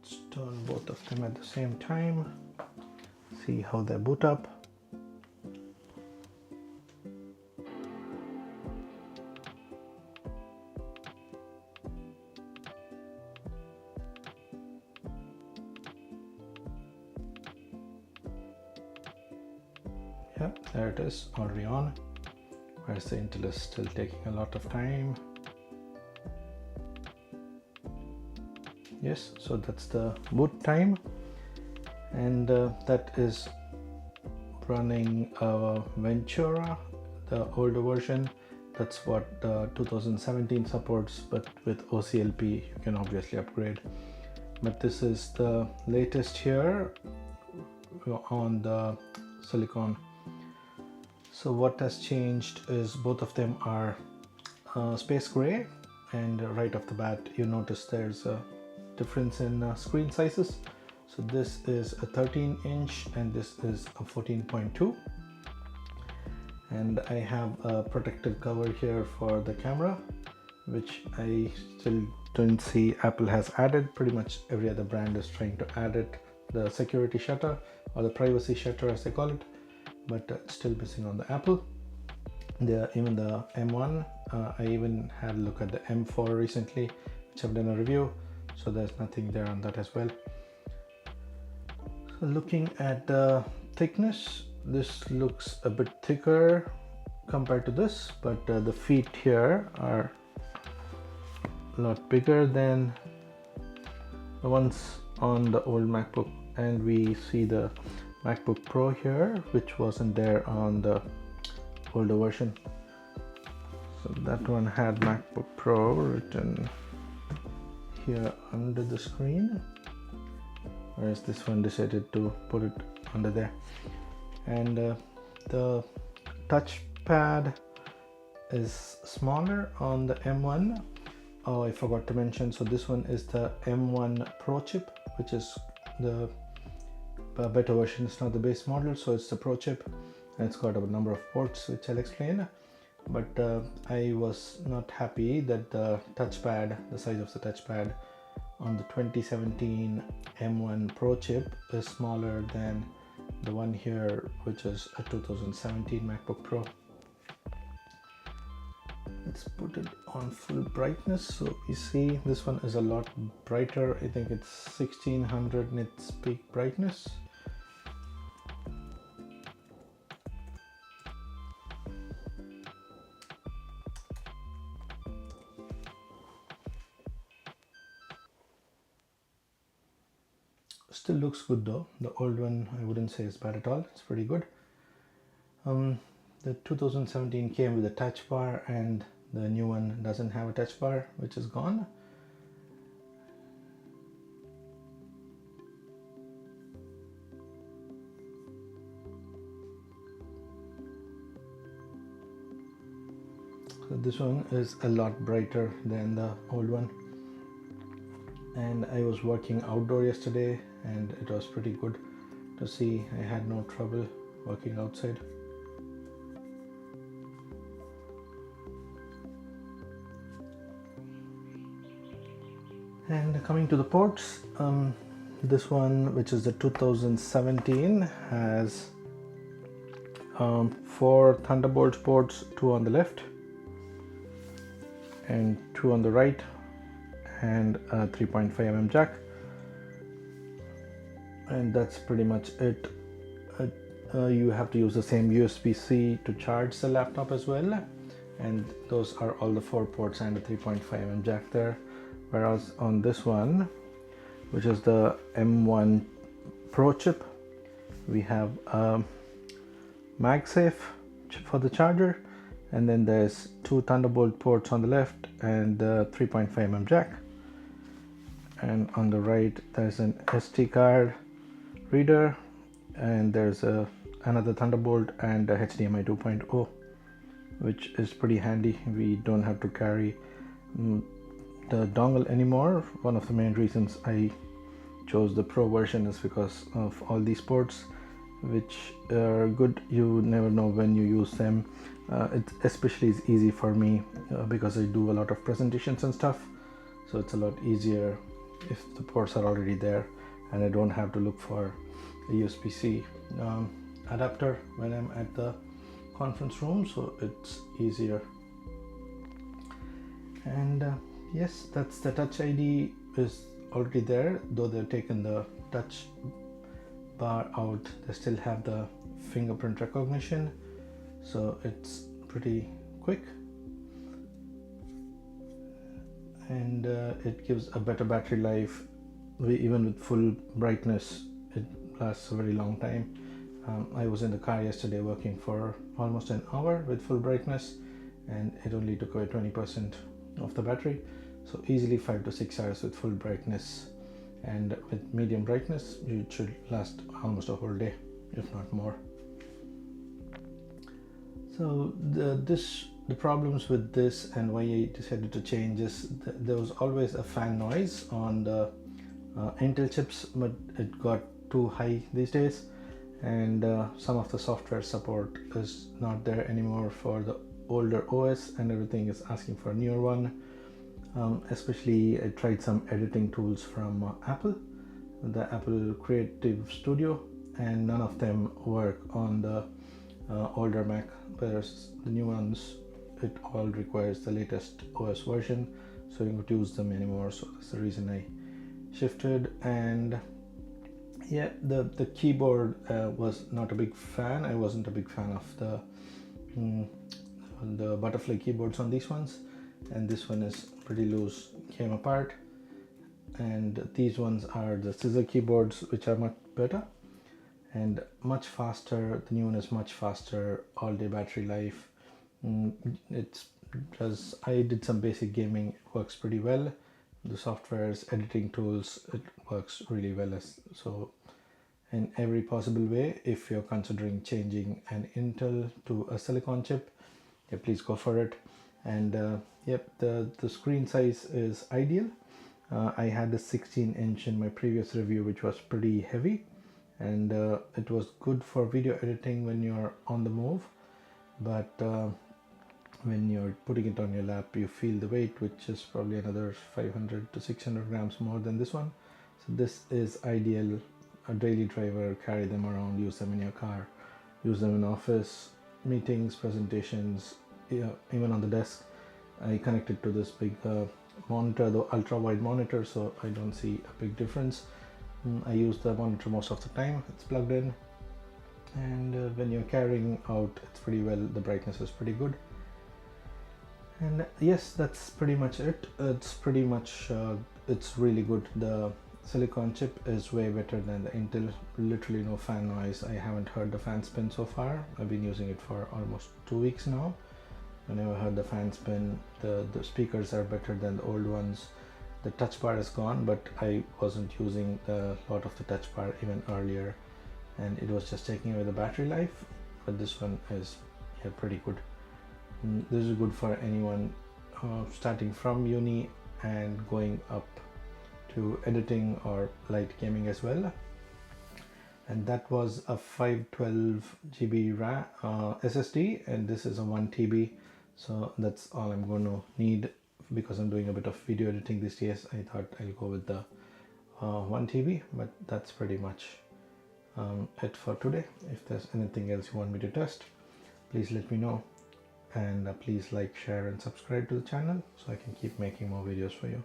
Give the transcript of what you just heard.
Let's turn both of them at the same time, see how they boot up. Yep, there it is, already on, whereas the Intel is still taking a lot of time. Yes, so that's the boot time, and that is running Ventura, the older version. That's what 2017 supports, but with OCLP you can obviously upgrade. But this is the latest here on the Silicon. So what has changed is both of them are space gray, and right off the bat you notice there's a difference in screen sizes. So this is a 13-inch and this is a 14.2, and I have a protective cover here for the camera, which I still don't see Apple has added. Pretty much every other brand is trying to add it, the security shutter or the privacy shutter as they call it, but still missing on the Apple. Even the M1, I even had a look at the M4 recently, which I've done a review, so there's nothing there on that as well. So looking at the thickness, this looks a bit thicker compared to this, but the feet here are a lot bigger than the ones on the old MacBook, and we see the MacBook Pro here, which wasn't there on the older version. So that one had MacBook Pro written here under the screen, whereas this one decided to put it under there. And the touchpad is smaller on the M1. Oh, I forgot to mention, so this one is the M1 Pro chip, which is the better version. It's not the base model, so it's the Pro chip, and it's got a number of ports, which I'll explain. But I was not happy that the touchpad, the size of the touchpad on the 2017 M1 Pro chip is smaller than the one here, which is a 2017 MacBook Pro. Let's put it on full brightness, so you see this one is a lot brighter. I think it's 1600 nits peak brightness. Still looks good though. The old one I wouldn't say is bad at all. It's pretty good. The 2017 came with a touch bar, and the new one doesn't have a touch bar, which is gone. So this one is a lot brighter than the old one. And I was working outdoor yesterday, and it was pretty good to see. I had no trouble working outside. And coming to the ports, this one, which is the 2017, has 4 Thunderbolt ports, 2 on the left and 2 on the right, and a 3.5mm jack, and that's pretty much it. You have to use the same USB-C to charge the laptop as well, and those are all the 4 ports and a 3.5mm jack there. Whereas on this one, which is the M1 Pro chip, we have MagSafe for the charger, and then there's 2 Thunderbolt ports on the left and the 3.5mm jack, and on the right there's an SD card reader, and there's another Thunderbolt and a HDMI 2.0, which is pretty handy. We don't have to carry the dongle anymore. One of the main reasons I chose the Pro version is because of all these ports, which are good. You never know when you use them. It especially is easy for me because I do a lot of presentations and stuff, so it's a lot easier if the ports are already there and I don't have to look for a USB-C adapter when I'm at the conference room, so it's easier. And yes, that's the Touch ID is already there, though they've taken the touch bar out. They still have the fingerprint recognition, so it's pretty quick, and it gives a better battery life. Even with full brightness, it lasts a very long time. I was in the car yesterday working for almost an hour with full brightness, and it only took away 20% of the battery. So easily 5 to 6 hours with full brightness, and with medium brightness it should last almost a whole day, if not more. So the problems with this and why I decided to change is there was always a fan noise on the Intel chips, but it got too high these days, and some of the software support is not there anymore for the older OS, and everything is asking for a newer one. Especially I tried some editing tools from Apple, the Apple Creative Studio, and none of them work on the older Mac, whereas the new ones, it all requires the latest OS version, so you don't use them anymore. So that's the reason I shifted. And yeah, the keyboard was not a big fan. I wasn't a big fan of the butterfly keyboards on these ones, and this one is pretty loose, came apart. And these ones are the scissor keyboards, which are much better and much faster. The new one is much faster, all day battery life. I did some basic gaming, it works pretty well. The softwares, editing tools, it works really well. So in every possible way, if you're considering changing an Intel to a silicon chip, yeah, please go for it. And yep, the screen size is ideal. I had a 16-inch in my previous review, which was pretty heavy, and it was good for video editing when you're on the move, but when you're putting it on your lap, you feel the weight, which is probably another 500 to 600 grams more than this one. So this is ideal. A daily driver, carry them around, use them in your car, use them in office meetings, presentations, even on the desk. I connected to this big monitor, the ultra wide monitor, so I don't see a big difference. I use the monitor most of the time, it's plugged in, and when you're carrying out, it's pretty well, the brightness is pretty good. And yes, that's pretty much it. It's pretty much it's really good. The silicon chip is way better than the Intel. Literally no fan noise. I haven't heard the fan spin so far. I've been using it for almost 2 weeks now. I never heard the fan spin. The speakers are better than the old ones. The touch bar is gone, but I wasn't using a lot of the touch bar even earlier, and it was just taking away the battery life. But this one is pretty good. This is good for anyone starting from uni and going up to editing or light gaming as well. And that was a 512 GB RAM SSD, and this is a 1 TB. So that's all I'm going to need, because I'm doing a bit of video editing these days. I thought I'll go with the 1 TB, but that's pretty much it for today. If there's anything else you want me to test, please let me know, and please like, share and subscribe to the channel so I can keep making more videos for you.